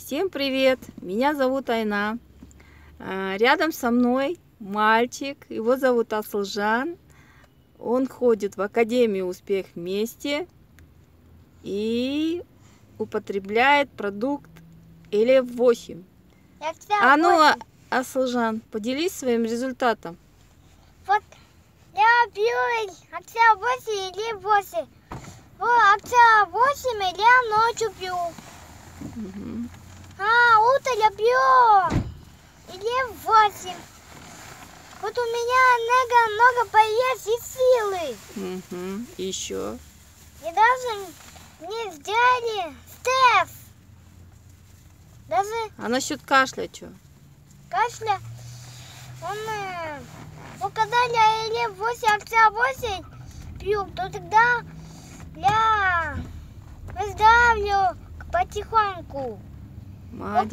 Всем привет! Меня зовут Айна. Рядом со мной мальчик, его зовут Асылжан. Он ходит в Академию Успех Вместе и употребляет продукт Элев-8. А ну, Асылжан, поделись своим результатом. Вот я пью акция 8 или 8. Вот акция 8 я ночью пью. Утром я пью или 8. Вот у меня много появилось и силы. Еще. И даже мне сделали тест. Даже А насчет кашля что? кашля, вот когда я или 8 акция 8 пью, то тогда я выздоравливаю потихоньку. Молодец.